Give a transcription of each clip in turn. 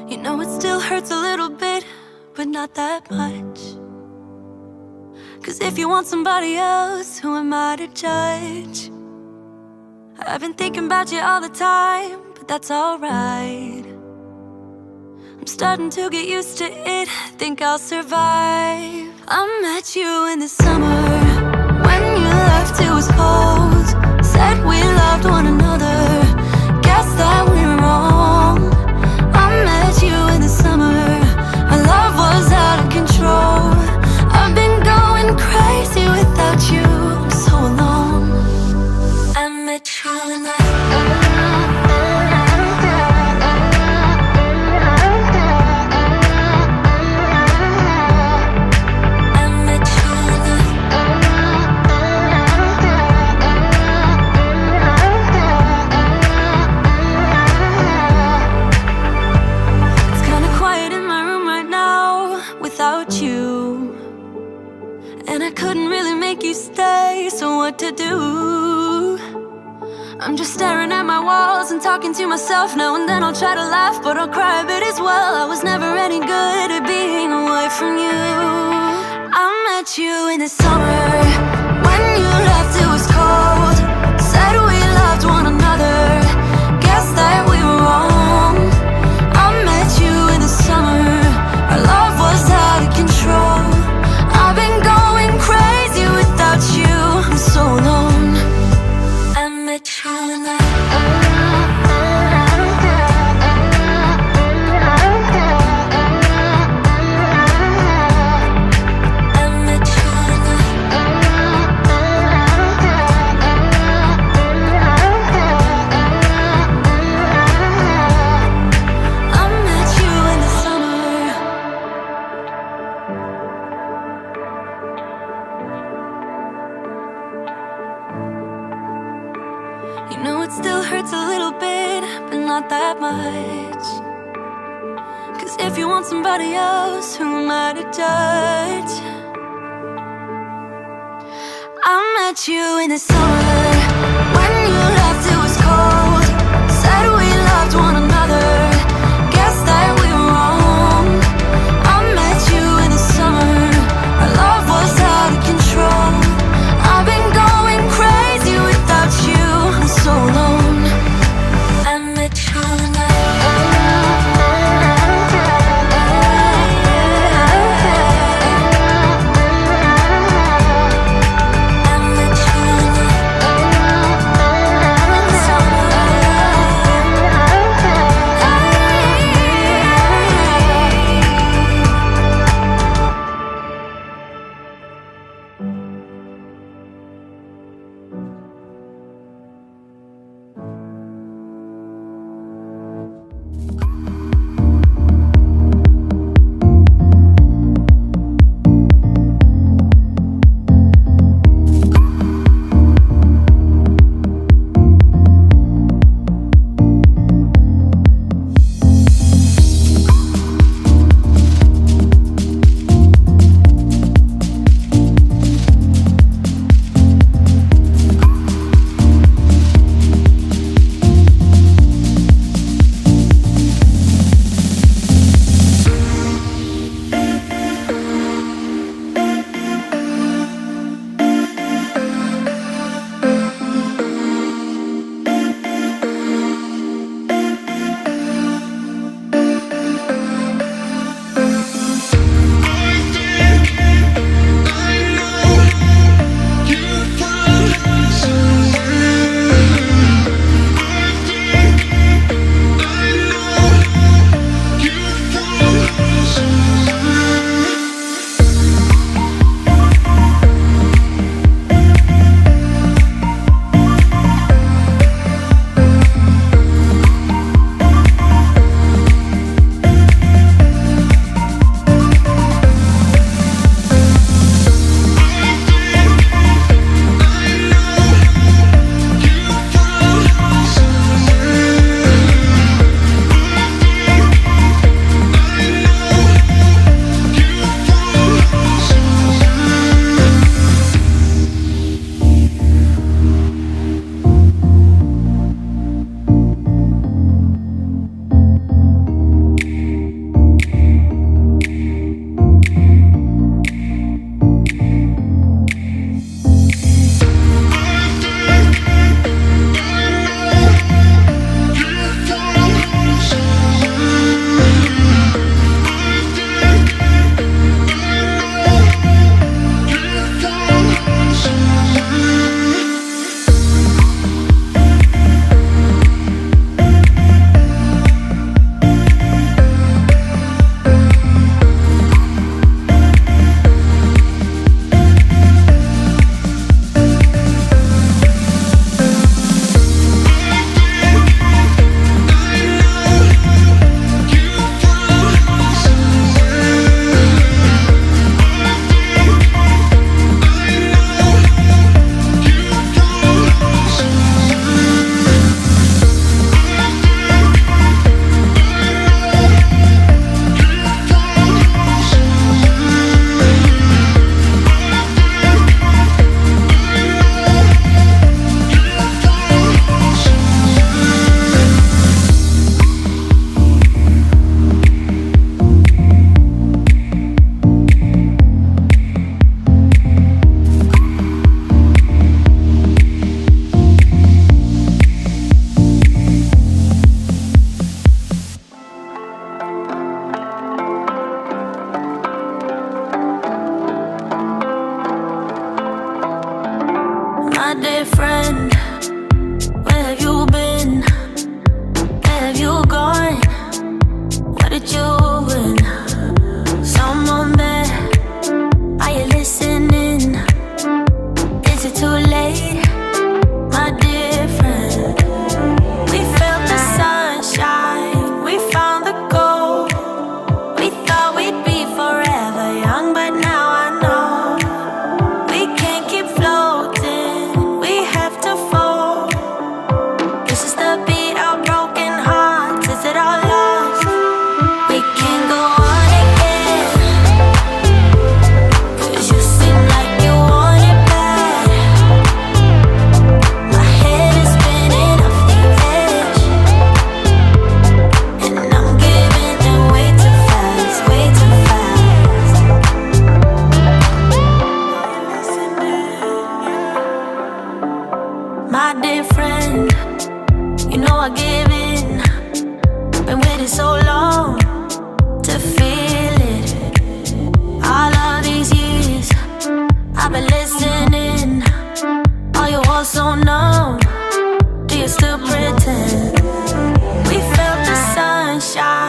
You know it still hurts a little bit, but not that much. 'Cause if you want somebody else, who am I to judge? I've been thinking about you all the time, but that's alright. I'm starting to get used to it, think I'll survive. I met you in the summer, when you left it was cold. Said we loved one another, guess that we were wrong. I met you in the summer, our love was out of control. I've been going crazy without you so long. I met you in the to do. I'm just staring at my walls and talking to myself. Now and then I'll try to laugh, but I'll cry a bit as well. I was never any good at being away from you. I met you in the summer, when you left it was cold. Said we loved one another, guess that we were wrong. I met you in the summer, our love was out of control. I've been going crazy without you so long. I met you in the that much. 'Cause if you want somebody else, who am I to judge? I met you in the summer, when you left it was cold. Said we loved one another, guess that we were wrong. I met you in the summer, our love was out of control. I've been going crazy without you so long. I met you in the I met you in the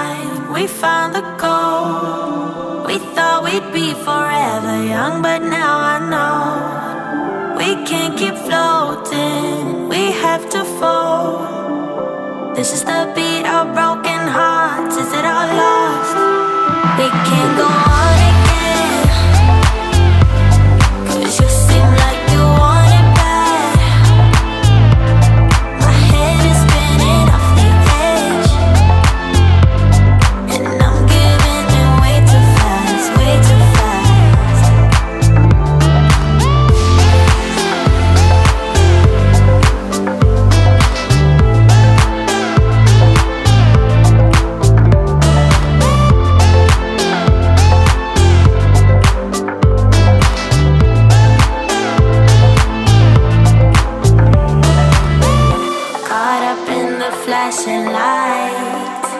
time we found the goal. We thought we'd be forever young, but now I know we can't keep floating, we have to fall. This is the beat of broken hearts, is it all lost? We can't go on again, 'cause you seem like you want it bad. My head is spinning off the edge, and I'm giving in way too fast, way too fast. Caught up in the flashing lights,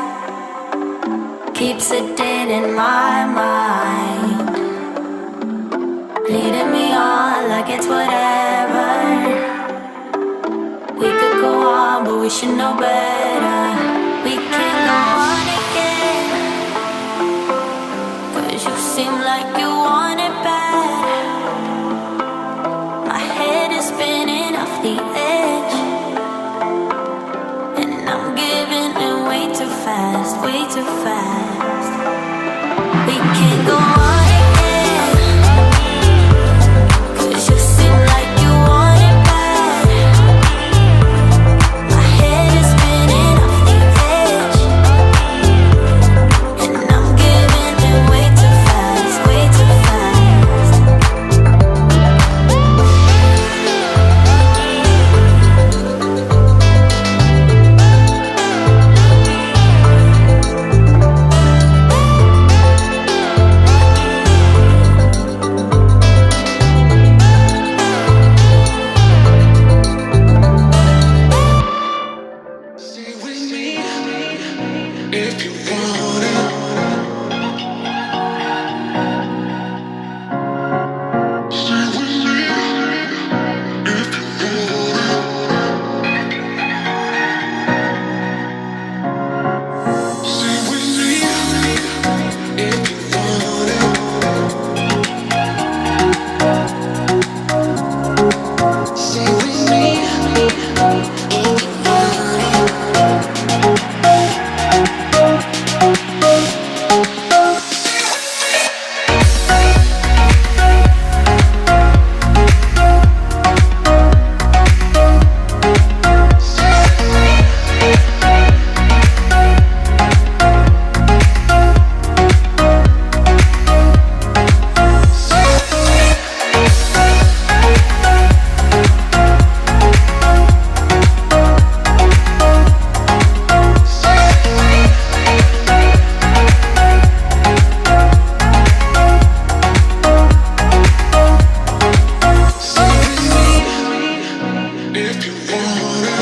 keeps it dead in my mind, leading me on like it's whatever. We could go on, but we should know better. We can't go on again, 'cause you seem like you want it bad. My head is spinning off the edge, and I'm giving in way too fast, way too fast. We can't go on again, 'cause you seem like you want it bad. My head is spinning off the edge, and I'm giving in way too fast, way too fast. Stay with me if you want it. Stay with me if you want it. Stay with me if you want it. Stay with me if you want it. If you want it,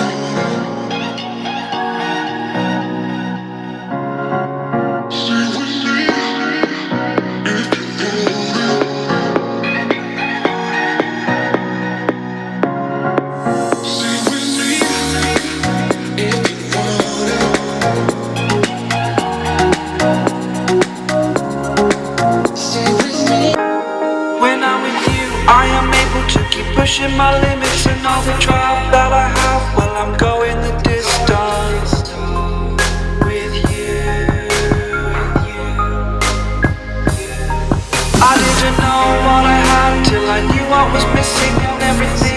stay with me. If you want it, stay with me. If you want it, stay with me. When I'm with you, I am able to keep pushing my limits, and all the drive that I have, well, I'm going the distance with you. I didn't know what I had till I knew what was missing, and everything